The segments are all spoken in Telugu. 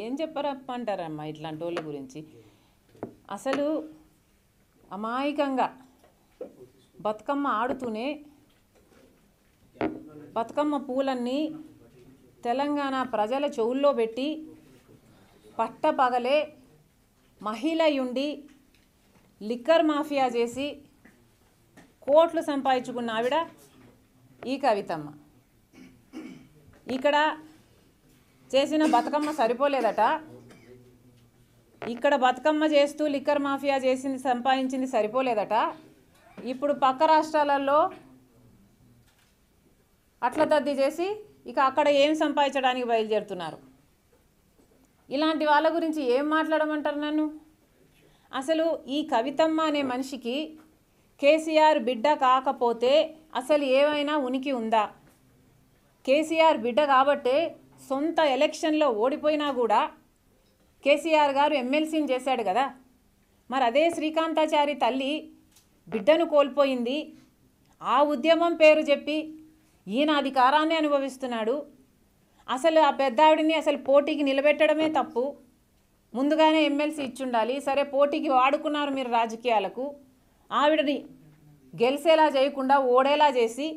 ఏం చెప్పరమ్మంటారమ్మా ఇట్లాంటి వాళ్ళ గురించి. అసలు అమాయకంగా బతుకమ్మ ఆడుతూనే బతుకమ్మ పూలన్నీ తెలంగాణ ప్రజల చెవుల్లో పెట్టి పట్టపగలే మహిళ ఉండి లిక్కర్ మాఫియా చేసి కోట్లు సంపాదించుకున్న ఆవిడ ఈ కవితమ్మ. ఇక్కడ చేసిన బతుకమ్మ సరిపోలేదట, ఇక్కడ బతుకమ్మ చేస్తూ లిక్కర్ మాఫియా చేసింది సంపాదించింది సరిపోలేదట, ఇప్పుడు పక్క రాష్ట్రాలలో అట్ల దద్ది చేసి ఇక అక్కడ ఏం సంపాదించడానికి బయలుదేరుతున్నారు. ఇలాంటి వాళ్ళ గురించి ఏం మాట్లాడమంటారు నన్ను? అసలు ఈ కవితమ్మ అనే మనిషికి కేసీఆర్ బిడ్డ కాకపోతే అసలు ఏమైనా ఉనికి ఉందా? కేసీఆర్ బిడ్డ కాబట్టే సొంత ఎలక్షన్లో ఓడిపోయినా కూడా కేసీఆర్ గారు ఎమ్మెల్సీని చేశాడు కదా. మరి అదే శ్రీకాంతాచారి తల్లి బిడ్డను కోల్పోయింది. ఆ ఉద్యమం పేరు చెప్పి ఈయన అధికారాన్ని అనుభవిస్తున్నాడు. అసలు ఆ పెద్దావిడిని అసలు పోటీకి నిలబెట్టడమే తప్పు. ముందుగానే ఎమ్మెల్సీ ఇచ్చుండాలి. సరే, పోటీకి వాడుకున్నారు మీరు రాజకీయాలకు. ఆవిడని గెలిచేలా చేయకుండా ఓడేలా చేసి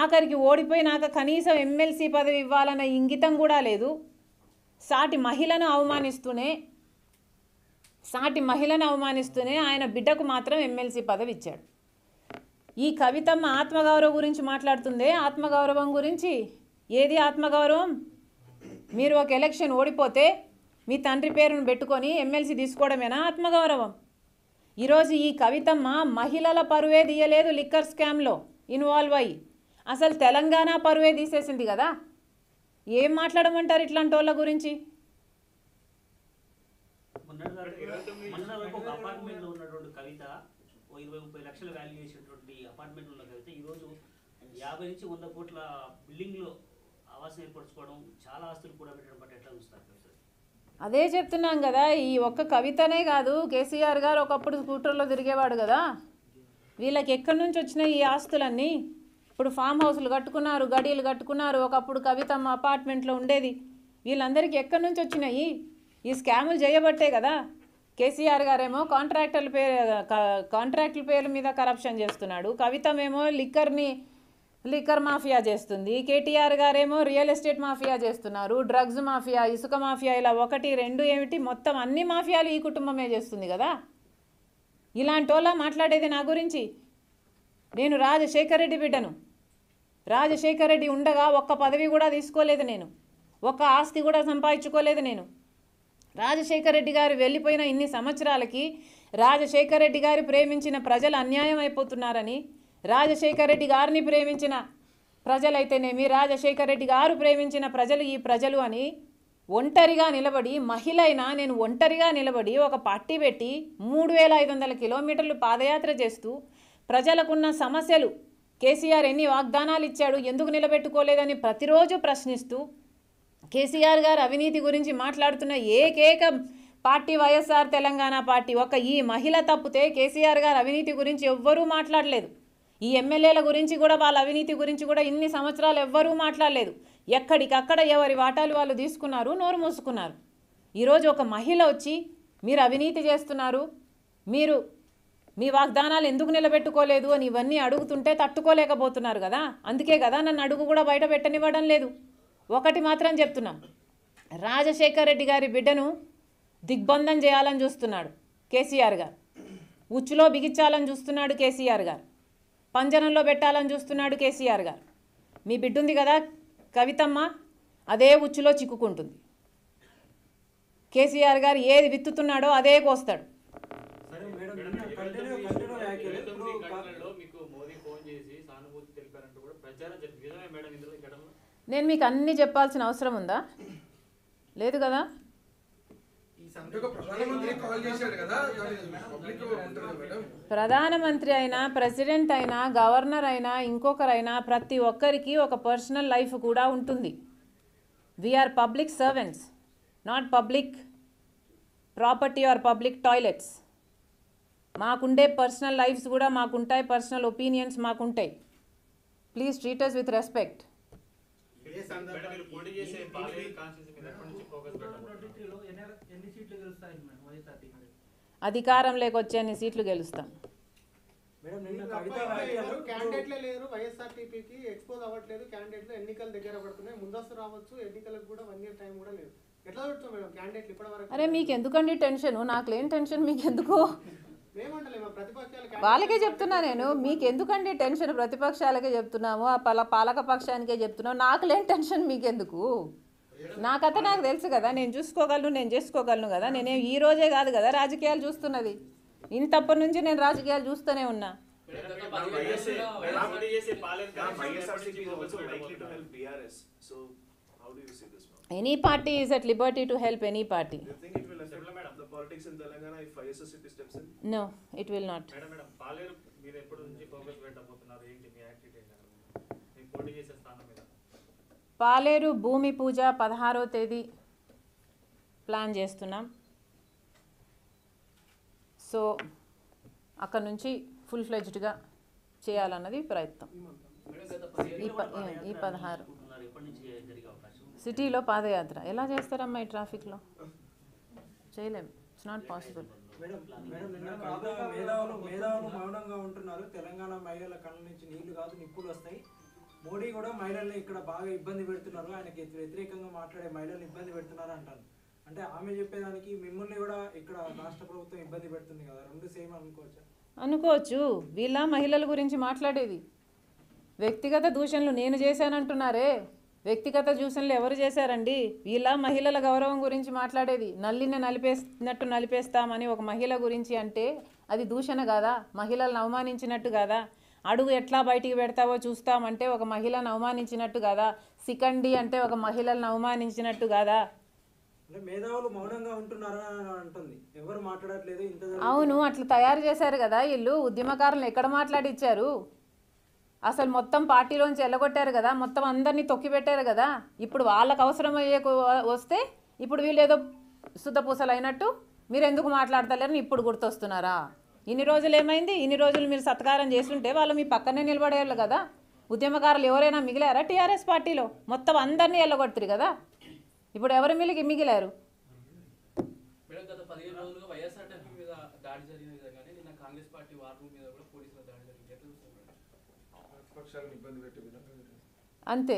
ఆఖరికి ఓడిపోయినాక కనీసం ఎమ్మెల్సీ పదవి ఇవ్వాలన్న ఇంగితం కూడా లేదు. సాటి మహిళను అవమానిస్తూనే ఆయన బిడ్డకు మాత్రం ఎమ్మెల్సీ పదవి ఇచ్చాడు. ఈ కవితమ్మ ఆత్మగౌరవం గురించి మాట్లాడుతుందే. ఆత్మగౌరవం గురించి ఏది ఆత్మగౌరవం? మీరు ఒక ఎలక్షన్ ఓడిపోతే మీ తండ్రి పేరును పెట్టుకొని ఎమ్మెల్సీ తీసుకోవడమేనా ఆత్మగౌరవం? ఈరోజు ఈ కవితమ్మ మహిళల పరువే తీయలేదు, లిక్కర్ స్కామ్లో ఇన్వాల్వ్ అయ్యి అసలు తెలంగాణ పరువే తీసేసింది కదా. ఏం మాట్లాడమంటారు ఇట్లాంటి వాళ్ళ గురించి? కవిత 20-30 లక్షల వాల్యూ చేసేటువంటి అపార్ట్మెంట్ ఉన్న కవిత ఈరోజు 50 నుంచి 100 కోట్ల బిల్డింగ్లో ఆవాసం ఏర్పరచుకోవడం, చాలా ఆస్తులు కూడా పెట్టడం బట్టి ఎట్లా చూస్తారు? అదే చెప్తున్నాం కదా. ఈ ఒక్క కవితనే కాదు, కేసీఆర్ గారు ఒకప్పుడు స్కూటర్లో తిరిగేవాడు కదా. వీళ్ళకి ఎక్కడి నుంచి వచ్చినాయి ఈ ఆస్తులన్నీ? ఇప్పుడు ఫామ్ హౌస్లు కట్టుకున్నారు, గడీలు కట్టుకున్నారు. ఒకప్పుడు కవితమ్మ అపార్ట్మెంట్లో ఉండేది. వీళ్ళందరికీ ఎక్కడి నుంచి వచ్చినాయి? ఈ స్కాములు చేయబట్టే కదా. కేసీఆర్ గారేమో కాంట్రాక్టుల పేర్ల మీద కరప్షన్ చేస్తున్నాడు. కవితమేమో లిక్కర్ మాఫియా చేస్తుంది. కేటీఆర్ గారేమో రియల్ ఎస్టేట్ మాఫియా చేస్తున్నారు. డ్రగ్స్ మాఫియా, ఇసుక మాఫియా, ఇలా 1, 2 ఏమిటి, మొత్తం అన్ని మాఫియాలు ఈ కుటుంబమే చేస్తుంది కదా. ఇలాంటి వాళ్ళ మాట్లాడేది నా గురించి? నేను రాజశేఖర్ రెడ్డి బిడ్డను. రాజశేఖర్ రెడ్డి ఉండగా ఒక్క పదవి కూడా తీసుకోలేదు నేను, ఒక్క ఆస్తి కూడా సంపాదించుకోలేదు నేను. రాజశేఖర్ రెడ్డి గారు వెళ్ళిపోయిన ఇన్ని సంవత్సరాలకి రాజశేఖర్ రెడ్డి గారు ప్రేమించిన ప్రజలు అన్యాయం అయిపోతున్నారని, రాజశేఖర్ రెడ్డి గారిని ప్రేమించిన ప్రజలైతేనేమి, రాజశేఖర్ రెడ్డి గారు ప్రేమించిన ప్రజలు ఈ ప్రజలు అని ఒంటరిగా నిలబడి, మహిళ అయినా నేను ఒంటరిగా నిలబడి ఒక పార్టీ పెట్టి 3500 కిలోమీటర్లు పాదయాత్ర చేస్తూ ప్రజలకున్న సమస్యలు, కేసీఆర్ ఎన్ని వాగ్దానాలు ఇచ్చాడు, ఎందుకు నిలబెట్టుకోలేదని ప్రతిరోజు ప్రశ్నిస్తూ కేసీఆర్ గారు అవినీతి గురించి మాట్లాడుతున్న ఏకైక పార్టీ వైఎస్ఆర్ తెలంగాణ పార్టీ. ఒక ఈ మహిళ తప్పితే కేసీఆర్ గారు అవినీతి గురించి ఎవ్వరూ మాట్లాడలేదు. ఈ ఎమ్మెల్యేల గురించి కూడా, వాళ్ళ అవినీతి గురించి కూడా ఇన్ని సంవత్సరాలు ఎవ్వరూ మాట్లాడలేదు. ఎక్కడికక్కడ ఎవరి వాటాలు వాళ్ళు తీసుకున్నారు, నోరు మూసుకున్నారు. ఈరోజు ఒక మహిళ వచ్చి మీరు అవినీతి చేస్తున్నారు, మీరు మీ వాగ్దానాలు ఎందుకు నిలబెట్టుకోలేదు అని ఇవన్నీ అడుగుతుంటే తట్టుకోలేకపోతున్నారు కదా. అందుకే కదా నన్ను అడుగు కూడా బయట పెట్టనివ్వడం లేదు. ఒకటి మాత్రం చెప్తున్నాం, రాజశేఖర్ రెడ్డి గారి బిడ్డను దిగ్బంధం చేయాలని చూస్తున్నాడు కేసీఆర్ గారు. ఉచ్చులో బిగించాలని చూస్తున్నాడు కేసీఆర్ గారు. పంజరంలో పెట్టాలని చూస్తున్నాడు కేసీఆర్ గారు. మీ బిడ్డ ఉంది కదా కవితమ్మ, అదే ఉచ్చులో చిక్కుకుంటుంది. కేసీఆర్ గారు ఏది విత్తుతున్నాడో అదే కోస్తాడు. నేను మీకు అన్నీ చెప్పాల్సిన అవసరం ఉందా? లేదు కదా. ప్రధానమంత్రి అయినా, ప్రెసిడెంట్ అయినా, గవర్నర్ అయినా, ఇంకొకరైనా ప్రతి ఒక్కరికి ఒక పర్సనల్ లైఫ్ కూడా ఉంటుంది. We are public servants, not public property or public toilets. మాకుండే పర్సనల్ లైఫ్స్ కూడా మాకుంటాయి, పర్సనల్ ఒపీనియన్స్ మాకుంటాయి. Please treat us with respect. అధికారంలోకి వచ్చే అన్ని సీట్లు గెలుస్తాం. క్యాండిడేట్లే లేరు, వైఎస్ఆర్టీపీకి ఎక్స్పోజ్ అవ్వట్లేదు, క్యాండిడేట్లు ఎన్నికల దగ్గర పడుతున్నాయి, ముందస్తు రావచ్చు, ఎన్నికలకు కూడా 1 year టైం కూడా లేదు. ఎట్లా చూస్తాం మేడం క్యాండిడేట్లు ఇప్పటి వరకు? అరే మీకు ఎందుకండి టెన్షన్? నాకు లేని టెన్షన్ మీకు ఎందుకు? మేమంటలేమా ప్రతిపక్షాలు వాళ్ళకే చెప్తున్నా నేను, మీకు ఎందుకండి టెన్షన్? ప్రతిపక్షాలకే చెప్తున్నాము, ఆ పాలక పక్షానికే చెప్తున్నాము. నాకు లేని టెన్షన్ మీకెందుకు? నా కథ నాకు తెలుసు కదా, నేను చూసుకోగలను, నేను చేసుకోగలను కదా. నేనేం ఈ రోజే కాదు కదా రాజకీయాలు చూస్తున్నది, ఇంతప్పటి నుంచి నేను రాజకీయాలు చూస్తూనే ఉన్నా. Any party is at liberty to help any party. No, it will not. పాలేరు భూమి పూజ 16వ తేదీ ప్లాన్ చేస్తున్నాం. సో అక్కడ నుంచి ఫుల్ ఫ్లెడ్జ్డ్గా చేయాలన్నది ప్రయత్నం. ఈ 16 సిటీలో పాదయాత్ర ఎలా చేస్తారమ్మా? ఈ ట్రాఫిక్లో చేయలేం, ఇట్స్ నాట్ పాసిబుల్. మేధావులు మౌనంగా ఉంటున్నారు. తెలంగాణ మహిళల కళ్ళ నుంచి నీళ్లు కాదు నిప్పులు వస్తాయి. మోడీ కూడా మహిళల్ని ఇక్కడ బాగా ఇబ్బంది పెడుతున్నారు, ఆయనకి వ్యతిరేకంగా మాట్లాడే మహిళల్ని ఇబ్బంది పెడుతున్నారు అంటారు. అంటే ఆమె చెప్పేదానికి మిమ్మల్ని కూడా ఇక్కడ రాష్ట్ర ప్రభుత్వం ఇబ్బంది పెడుతుంది కదా, రెండు సేమ్ అనుకోవచ్చా? అనుకోవచ్చు. వీళ్ళ మహిళల గురించి మాట్లాడేది వ్యక్తిగత దూషణలు నేను చేశానంటున్నారే, వ్యక్తిగత దూషణలు ఎవరు చేశారండి? వీళ్ళ మహిళల గౌరవం గురించి మాట్లాడేది. నల్లిని నలిపేసినట్టు నలిపేస్తామని ఒక మహిళ గురించి అంటే అది దూషణ కాదా? మహిళలను అవమానించినట్టు కాదా? అడుగు ఎట్లా బయటికి పెడతావో చూస్తామంటే ఒక మహిళను అవమానించినట్టు కాదా? సికండి అంటే ఒక మహిళలను అవమానించినట్టు కాదా? మేధావులు మౌనంగా ఉంటున్నారా అంటుంది, ఎవరు మాట్లాడట్లేదు. అవును, అట్లా తయారు చేశారు కదా వీళ్ళు. ఉద్యమకారులను ఎక్కడ మాట్లాడిచ్చారు? అసలు మొత్తం పార్టీలోంచి ఎల్లగొట్టారు కదా, మొత్తం అందరినీ తొక్కిపెట్టారు కదా. ఇప్పుడు వాళ్ళకు అవసరమయ్యే వస్తే ఇప్పుడు వీళ్ళు ఏదో శుద్ధపూసలు అయినట్టు మీరు ఎందుకు మాట్లాడతలేరని ఇప్పుడు గుర్తొస్తున్నారా? ఇన్ని రోజులు ఏమైంది? ఇన్ని రోజులు మీరు సత్కారం చేస్తుంటే వాళ్ళు మీ పక్కనే నిలబడేవాళ్ళు కదా. ఉద్యమకారులు ఎవరైనా మిగిలారా టీఆర్ఎస్ పార్టీలో? మొత్తం అందరినీ ఎల్లగొడుతురు కదా. ఇప్పుడు ఎవరు మిగిలారు? మేడం గత 15 రోజులుగా వైఎస్ఆర్టీపీ మీద దాడి జరిగిన విధంగానే నిన్న కాంగ్రెస్ పార్టీ వార్ రూమ్ మీద కూడా పోలీసుల దాడి జరిగింది. ఎట్లా చూస్తారు? అంతే.